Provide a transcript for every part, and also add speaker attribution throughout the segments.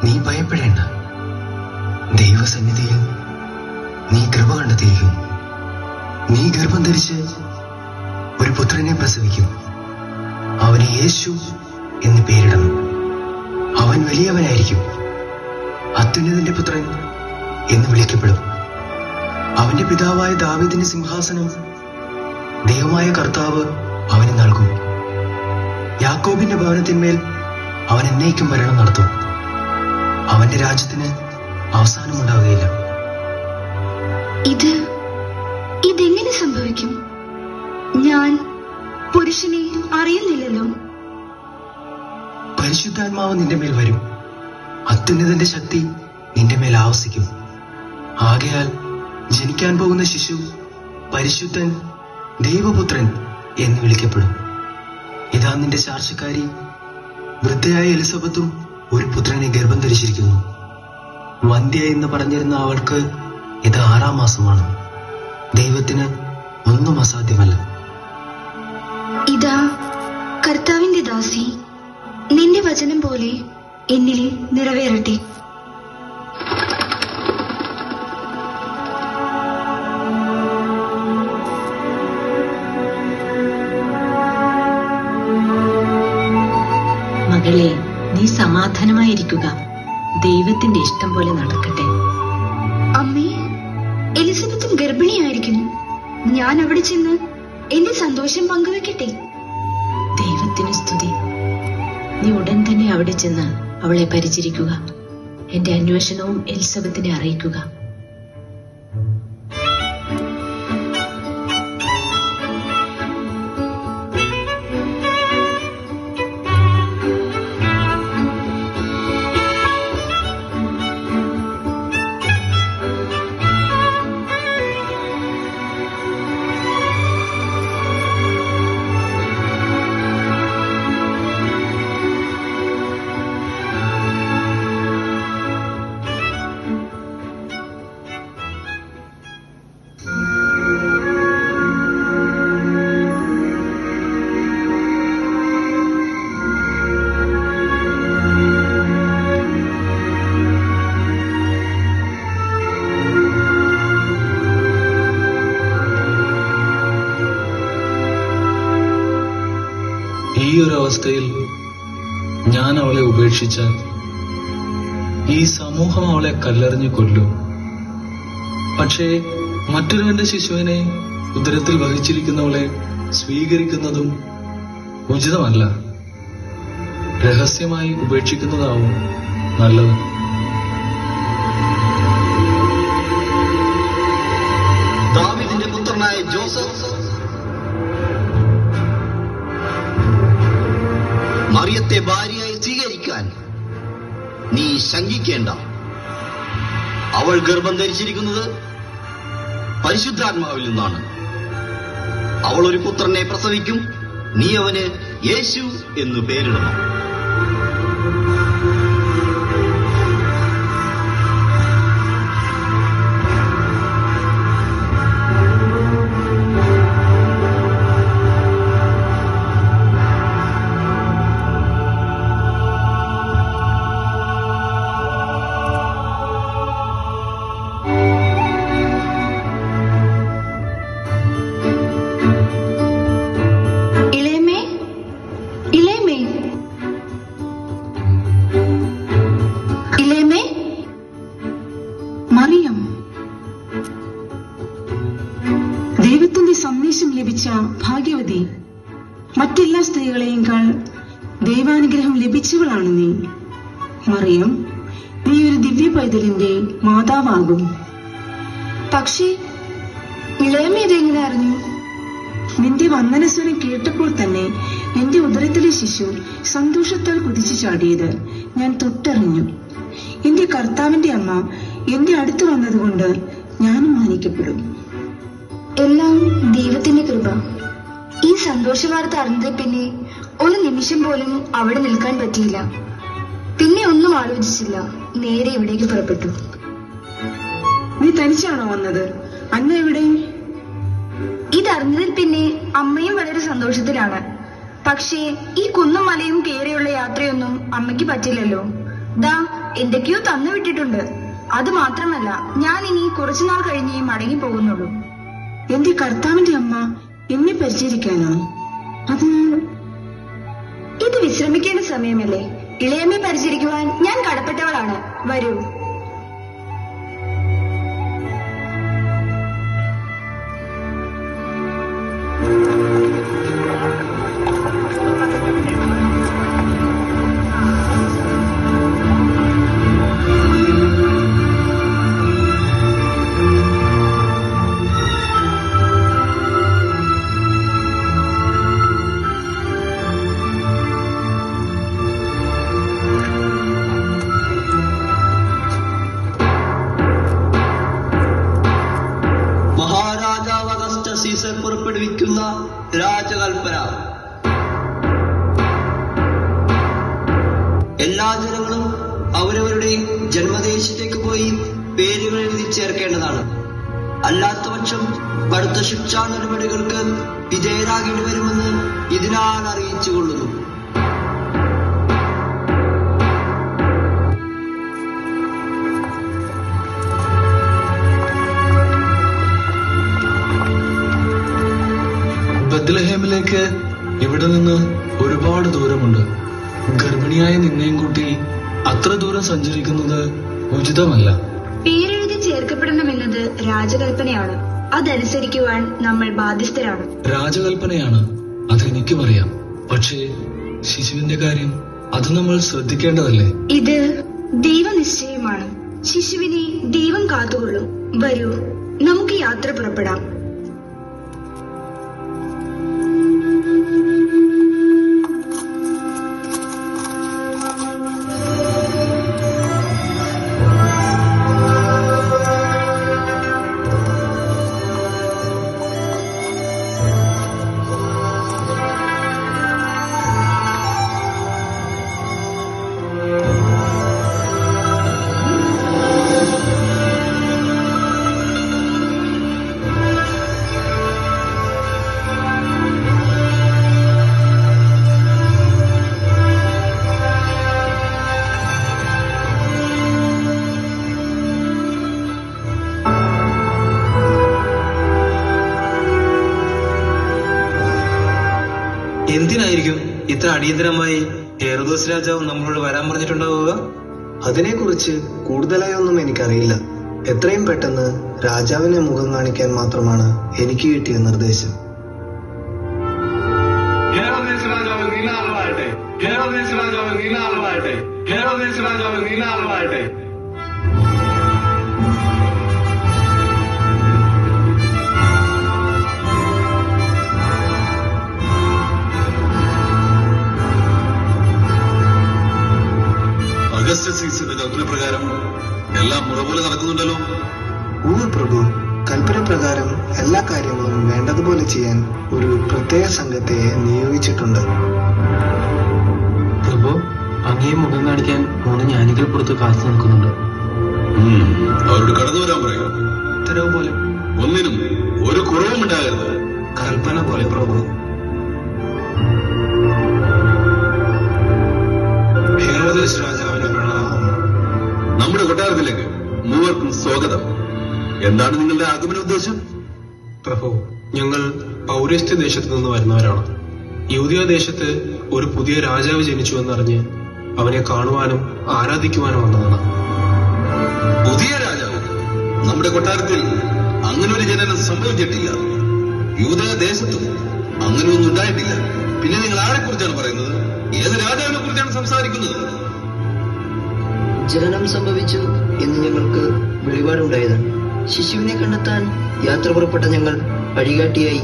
Speaker 1: നീ ഭയപ്പെടേണ്ട. ദൈവസന്നിധിയിൽ നീ കൃപ കണ്ടെത്തിയിരിക്കും. നീ ഗർഭം ധരിച്ച് ഒരു പുത്രനെ പ്രസവിക്കും. അവന് യേശു എന്ന് പേരിടണം. അവൻ വലിയവനായിരിക്കും, അത്യുന്നതന്റെ പുത്രൻ എന്ന് വിളിക്കപ്പെടും. അവന്റെ പിതാവായ ദാവീദിന്റെ സിംഹാസനം ദൈവമായ കർത്താവ് അവന് നൽകും. യാക്കോബിന്റെ ഭവനത്തിന്മേൽ അവൻ എന്നേക്കും ഭരണം നടത്തും. അവന്റെ രാജ്യത്തിന് അവസാനമുണ്ടാവുകയില്ല.
Speaker 2: ഇതെങ്ങനെ സംഭവിക്കും? ഞാൻ പുരുഷനെ അറിയുന്നില്ലല്ലോ.
Speaker 1: പരിശുദ്ധാത്മാവ് നിന്റെ മേൽ വരും. അത്യുന്നതന്റെ ശക്തി നിന്റെ മേൽ ആവസിക്കും. ആകയാൽ ജനിക്കാൻ പോകുന്ന ശിശു പരിശുദ്ധൻ, ദൈവപുത്രൻ എന്ന് വിളിക്കപ്പെടും. ഇതാ നിന്റെ ചാർച്ചക്കാരി വൃദ്ധയായ എലിസബത്തും ഒരു പുത്രനെ ഗർഭം ധരിച്ചിരിക്കുന്നു. വന്ധ്യ എന്ന് പറഞ്ഞിരുന്ന അവൾക്ക് ഇത് 6-ാം മാസമാണ്. ദൈവത്തിന് ഒന്നും അസാധ്യമല്ല.
Speaker 2: ഇതാ കർത്താവിന്റെ ദാസി, നിന്റെ വചനം പോലെ എന്നിൽ നിറവേറട്ടെ.
Speaker 3: മകളെ, നീ സമാധാനമായിരിക്കുക. ദൈവത്തിന്റെ ഇഷ്ടം പോലെ നടക്കട്ടെ.
Speaker 2: അമ്മേ, എലിസബത്തും ഗർഭിണിയായിരിക്കുന്നു. ഞാൻ അവിടെ ചെന്ന് എന്റെ സന്തോഷം പങ്കുവെക്കട്ടെ.
Speaker 3: ദൈവത്തിന് സ്തുതി. നീ ഉടൻ തന്നെ അവിടെ ചെന്ന് അവളെ പരിചരിക്കുക. എന്റെ അന്വേഷണവും എലിസബത്തിനെ അറിയിക്കുക.
Speaker 4: ഈ ഒരു അവസ്ഥയിൽ ഞാൻ അവളെ ഉപേക്ഷിച്ചാൽ ഈ സമൂഹം അവളെ കല്ലെറിഞ്ഞു കൊല്ലും. പക്ഷേ മറ്റൊരുവന്റെ ശിശുവിനെ ഉദരത്തിൽ വഹിച്ചിരിക്കുന്നവളെ സ്വീകരിക്കുന്നതും ഉചിതമല്ല. രഹസ്യമായി ഉപേക്ഷിക്കുന്നതാവും നല്ലത്.
Speaker 5: ദാവീദിന്റെ പുത്രനായ ജോസഫ്, മറിയത്തെ ഭാര്യയായി സ്വീകരിക്കാൻ നീ ശങ്കിക്കേണ്ട. അവൾ ഗർഭം ധരിച്ചിരിക്കുന്നത് പരിശുദ്ധാത്മാവിൽ നിന്നാണ്. അവൾ ഒരു പുത്രനെ പ്രസവിക്കും. നീ അവന് യേശു എന്ന് പേരിടണം.
Speaker 6: മറിയം, ദൈവത്തിന്റെ സന്ദേശം ലഭിച്ച ഭാഗ്യവതി, മറ്റെല്ലാ സ്ത്രീകളെയേക്കാൾ ദൈവാനുഗ്രഹം ലഭിച്ചവളാണ് നീ. മറിയം, നീ ഒരു ദിവ്യ പൈതലിന്റെ മാതാവാകും.
Speaker 2: പക്ഷേ ഇളയമ്മ ഇതെങ്ങനെ അറിഞ്ഞു?
Speaker 6: നിന്റെ വന്ദനസ്വരം കേട്ടപ്പോൾ തന്നെ എന്റെ ഉദരത്തിലെ ശിശു സന്തോഷത്താൽ കുതിച്ചു ചാടിയത് ഞാൻ തൊട്ടറിഞ്ഞു. എന്റെ കർത്താവിന്റെ അമ്മ എന്റെ അടുത്ത് വന്നതുകൊണ്ട് ഞാനും മാനിക്കപ്പെടും.
Speaker 2: എല്ലാം ദൈവത്തിന്റെ കൃപ. ഈ സന്തോഷ വാർത്ത അറിഞ്ഞത് പിന്നെ ഒരു നിമിഷം പോലും അവിടെ നിൽക്കാൻ പറ്റിയില്ല. പിന്നെ ഒന്നും ആലോചിച്ചില്ല, നേരെ ഇവിടേക്ക് പുറപ്പെട്ടു.
Speaker 6: നീ തനിച്ചാണോ വന്നത്? അന്ന എവിടെ?
Speaker 2: ഇതറിഞ്ഞതിൽ പിന്നെ അമ്മയും വളരെ സന്തോഷത്തിലാണ്. പക്ഷേ ഈ കുന്നും മലയും കയറിയുള്ള യാത്രയൊന്നും അമ്മയ്ക്ക് പറ്റില്ലല്ലോ. ദാ എന്തൊക്കെയോ തന്നു വിട്ടിട്ടുണ്ട്. അത് മാത്രമല്ല, ഞാൻ ഇനി കുറച്ചുനാൾ കഴിഞ്ഞേ മടങ്ങി പോകുന്നുള്ളൂ.
Speaker 6: എന്റെ കർത്താവിന്റെ അമ്മ എന്നെ പരിചരിക്കാനോ? അത്
Speaker 2: ഇത് വിശ്രമിക്കേണ്ട സമയമല്ലേ? ഇളയമ്മയെ പരിചരിക്കുവാൻ ഞാൻ കടപ്പെട്ടവളാണ്. വരൂ.
Speaker 5: സീസർ പുറപ്പെടുവിക്കുന്ന രാജകൽപ്പന. എല്ലാ ജനങ്ങളും അവരവരുടെ ജന്മദേശത്തേക്ക് പോയി പേരുകൾ എഴുതി ചേർക്കേണ്ടതാണ്. അല്ലാത്തപക്ഷം കടുത്ത ശിക്ഷാ നടപടികൾക്ക് വിധേയരാകേണ്ടി വരുമെന്ന് ഇതിനാൽ അറിയിച്ചുകൊള്ളുന്നു.
Speaker 4: ബത്ലഹേമിലേക്ക് ഇവിടെ നിന്ന് ഒരുപാട് ദൂരമുണ്ട്. ഗർഭിണിയായ നിന്നെയും കൂട്ടി അത്ര ദൂരം സഞ്ചരിക്കുന്നത് ഉചിതമല്ല.
Speaker 2: പേരെഴുതി ചേർക്കപ്പെടണമെന്നത് രാജകൽപ്പനയാണ്. അതനുസരിക്കുവാൻ നമ്മൾ ബാധ്യസ്ഥരാണ്.
Speaker 4: രാജകൽപ്പനയാണ്, അതെനിക്കും അറിയാം. പക്ഷേ ശിശുവിന്റെ കാര്യം അത് നമ്മൾ ശ്രദ്ധിക്കേണ്ടതല്ലേ?
Speaker 2: ഇത് ദൈവനിശ്ചയമാണ്. ശിശുവിനെ ദൈവം കാത്തുകൊള്ളും. വരൂ, നമുക്ക് യാത്ര പുറപ്പെടാം.
Speaker 1: എന്തിനായിരിക്കും ഇത്ര അടിയന്തരമായി ഹെറോദോസ് രാജാവ് നമ്മളോട് വരാൻ പറഞ്ഞിട്ടുണ്ടാവുക?
Speaker 7: അതിനെക്കുറിച്ച് കൂടുതലായി ഒന്നും എനിക്കറിയില്ല. എത്രയും പെട്ടെന്ന് രാജാവിനെ മുഖം കാണിക്കാൻ മാത്രമാണ് എനിക്ക് കിട്ടിയ നിർദ്ദേശം.
Speaker 8: ഹെറോദേസ് രാജാവ് നീലാളവാകട്ടെ, ഹെറോദേസ് രാജാവ് നീലാളവാകട്ടെ, ഹെറോദേസ് രാജാവ് നീലാളവാകട്ടെ.
Speaker 9: അഗസ്റ്റസ് സീസറുടെ കൽപ്പന പ്രകാരം എല്ലാം മുറ പോലെ നടക്കുന്നുണ്ടല്ലോ.
Speaker 7: പ്രഭു, കൽപ്പന പ്രകാരം എല്ലാ കാര്യങ്ങളും വേണ്ടതുപോലെ ചെയ്യാൻ ഒരു പ്രത്യേക സംഘത്തെ നിയോഗിച്ചിട്ടുണ്ട്.
Speaker 1: പ്രഭു, അങ്ങേ മുഖം കാണിക്കാൻ 3 ജ്ഞാനികൾ പുറത്ത് കാത്തു നിൽക്കുന്നുണ്ട്.
Speaker 9: അവരോട് കടന്നു വരാൻ പറയും.
Speaker 1: ഉത്തരവ് പോലെ.
Speaker 9: ഒന്നിനും ഒരു കുറവും ഉണ്ടാകരുത്.
Speaker 1: കൽപ്പന പോലെ പ്രഭു.
Speaker 9: ഹെറോദേസ് രാജാവിന് പ്രണാമം. നമ്മുടെ കൊട്ടാരത്തിലേക്ക് മൂവർക്കും സ്വാഗതം. എന്താണ് നിങ്ങളുടെ ആഗമന ഉദ്ദേശം?
Speaker 1: പ്രഭു, ഞങ്ങൾ പൗരസ്ത്യ ദേശത്ത് നിന്ന് വരുന്നവരാണ്. യൂദയ ദേശത്ത് ഒരു പുതിയ രാജാവ് ജനിച്ചു എന്നറിഞ്ഞ് അവനെ കാണുവാനും ആരാധിക്കുവാനും വന്നതാണ്.
Speaker 9: പുതിയ രാജാവ്? നമ്മുടെ കൊട്ടാരത്തിൽ അങ്ങനെ ഒരു ജനനം സംഭവിച്ചിട്ടില്ല. യൂദയ ദേശത്തും അങ്ങനെ ഒന്നും ഉണ്ടായിട്ടില്ല. പിന്നെ നിങ്ങൾ ആരെ കുറിച്ചാണ് പറയുന്നത്? ഏത് രാജാവിനെ കുറിച്ചാണ് സംസാരിക്കുന്നത്?
Speaker 10: ജനനം സംഭവിച്ചു എന്ന് ഞങ്ങൾക്ക് വെളിപാടുണ്ടായതാണ്. ശിശുവിനെ കണ്ടെത്താൻ യാത്ര പുറപ്പെട്ട ഞങ്ങൾ വഴികാട്ടിയായി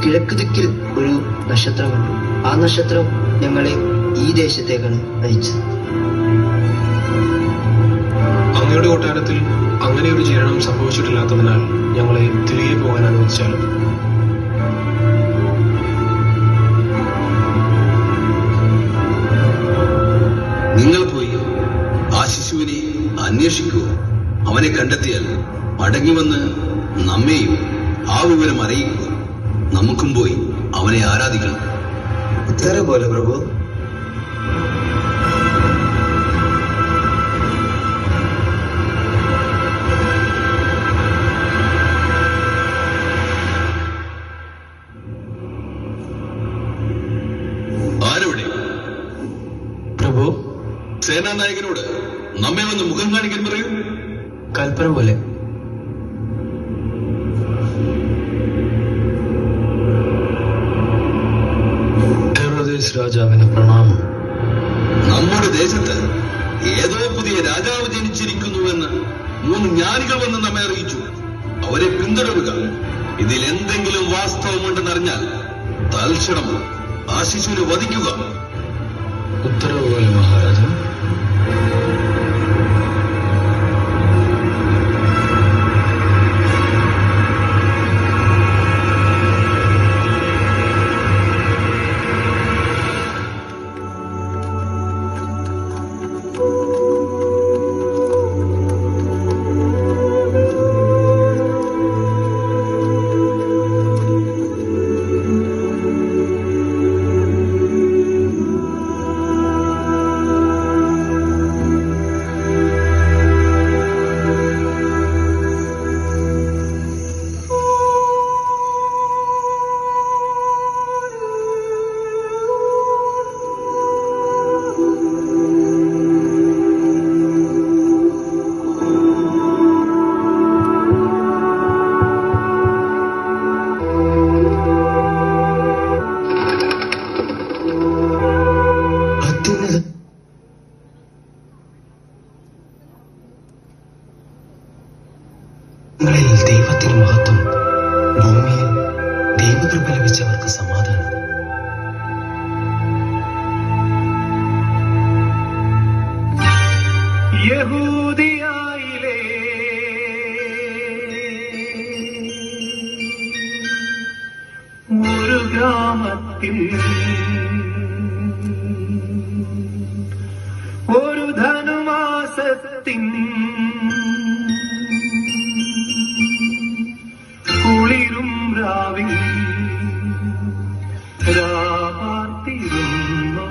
Speaker 10: കിഴക്ക് ദിക്കിൽ ഒരു നക്ഷത്രം കണ്ടു. ആ നക്ഷത്രം ഞങ്ങളെ ഈ ദേശത്തേക്കാണ് നയിച്ചത്.
Speaker 1: അങ്ങയുടെ കൊട്ടാരത്തിൽ അങ്ങനെ ഒരു ജനനം സംഭവിച്ചിട്ടില്ലാത്തതിനാൽ ഞങ്ങളെ തിരികെ പോകാൻ അനുവദിച്ചാലും.
Speaker 9: നിങ്ങൾ പോയി ആ ശിശുവിനെ അന്വേഷിക്കുക. അവനെ കണ്ടെത്തിയാൽ മടങ്ങി വന്ന് നമ്മെയും ആ വിവരം അറിയിക്കുക. നമുക്കും പോയി അവനെ ആരാധിക്കണം.
Speaker 7: ഉത്തരവ് പോലെ പ്രഭു.
Speaker 9: ആരോടെ?
Speaker 1: പ്രഭു,
Speaker 9: സേനാനായകനോട് നമ്മെ വന്ന് മുഖം കാണിക്കാൻ പറയൂ.
Speaker 1: കൽപ്പന പോലെ. ഹെറോദേസ് രാജാവിന് പ്രണാമം.
Speaker 9: നമ്മുടെ ദേശത്ത് ഏതോ പുതിയ രാജാവ് ജനിച്ചിരിക്കുന്നുവെന്ന് 3 ജ്ഞാനികൾ വന്ന് നമ്മെ അറിയിച്ചു. അവരെ പിന്തുടരുക. ഇതിൽ എന്തെങ്കിലും വാസ്തവമുണ്ടെന്നറിഞ്ഞാൽ തൽക്ഷണം ആ ശിശുവിനെ വധിക്കുക.
Speaker 1: ഉത്തരവ് പോലെ മഹാരാജൻ. ദൈവത്തിന് മഹത്വം. ഭൂമിയിൽ ദൈവകൃപ ലഭിച്ചവർക്ക് സമാധാനം.
Speaker 8: യഹൂദിയായിലെ ഒരു ഗ്രാമത്തിൽ ഒരു ധനുമാസത്തിൻ കുളിരും രാവിൽ രാപാർത്തിരുന്നു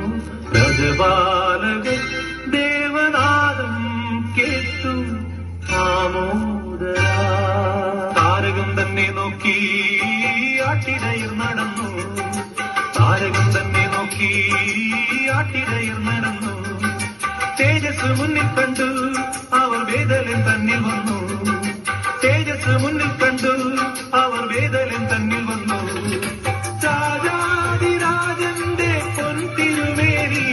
Speaker 8: രജപാലകൻ ദേവനാദം കേട്ടു ആമോദരാ. താരകം തന്നെ നോക്കി ആട്ടിടയർ നടന്നു. താരകം തന്നെ നോക്കി ആട്ടിടയർ നടന്നു. തേജസ് മുന്നിൽ കണ്ടു അവർ വേദലൻ തന്നിൽ വന്നു. തേജസ് മുന്നിൽ കണ്ടു അവർ വേദലൻ തന്നിൽ വന്നു. രാജാതിരാജന്റെ പൊൻതിരുമേനി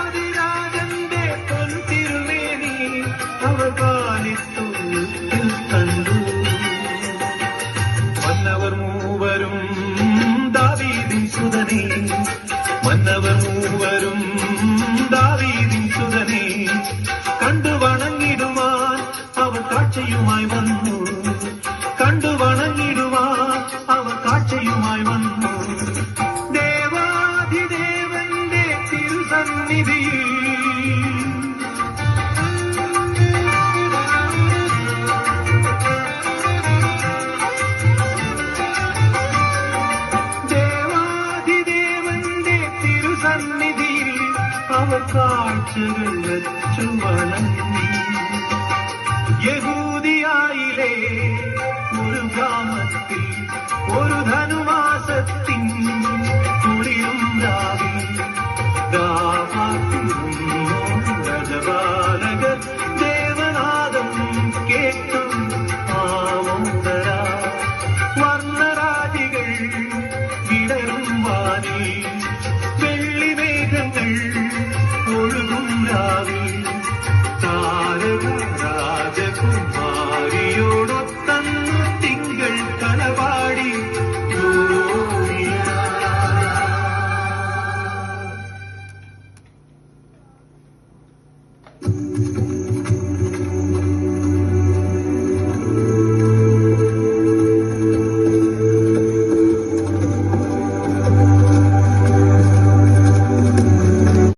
Speaker 8: രാജാതിരാജന്റെ പൊൻതിരുമേനി അവർ പാലിത്തു കണ്ടു. മന്നവർ മൂവരും ദാവീദിൻ സുതനേ. മന്നവർ മൂവരും ദാവീദിൻ സുതനേ. കണ്ടു വണങ്ങിടുവാൻ അവർ കാഴ്ചയുമായി വന്നു. കണ്ടു വണങ്ങിടുവാൻ അവർ കാഴ്ചയുമായി വന്നു. ദേവാധിദേവന്റെ തിരുസന്നിധിയിൽ അവർ കാഴ്ചകൾ വെച്ചു വണങ്ങി. യഹൂദിയായിലെ ഒരു ഗ്രാമത്തിൽ ഒരു ധനുമാസത്തിൻ കുളിരും രാവിൽ രാപാർത്തിരുന്നു രജപാലകൻ യോർദാനിൽ